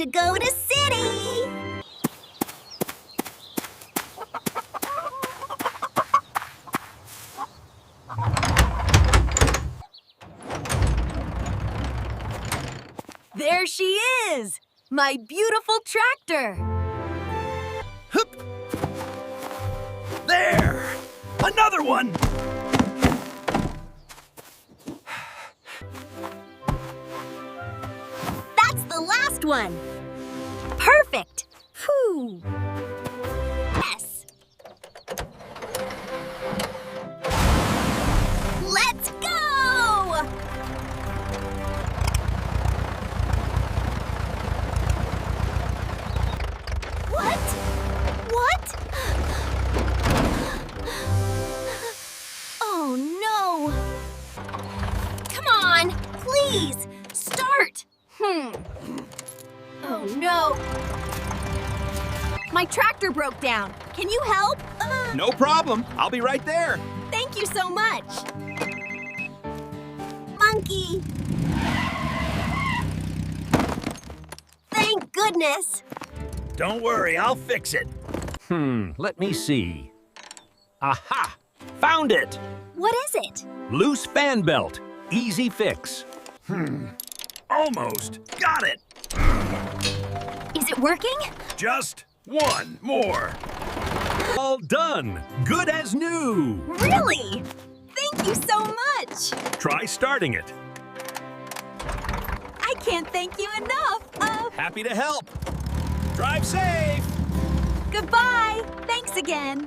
to go to city! There she is! My beautiful tractor! Hup! There! Another one! That's the last one! Perfect! Phew! Yes! Let's go! What? What? Oh no! Come on, please, start! Oh no! My tractor broke down. Can you help? No problem. I'll be right there. Thank you so much. Monkey! Thank goodness! Don't worry, I'll fix it. Let me see. Aha! Found it! What is it? Loose fan belt. Easy fix. Almost. Got it. Is it working? Just one more. All done. Good as new. Really? Thank you so much! Try starting it. I can't thank you enough. Happy to help. Drive safe. Goodbye. Thanks again.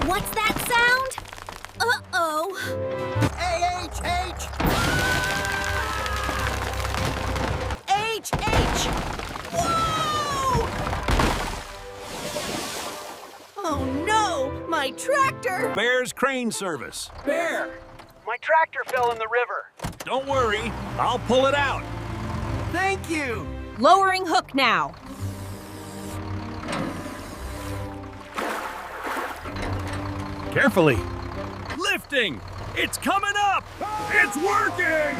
What's that sound? Uh-oh. H. H! Whoa! Oh no! My tractor! Bear's Crane Service. Bear, my tractor fell in the river. Don't worry. I'll pull it out. Thank you. Lowering hook now. Carefully. Lifting. It's coming up. It's working.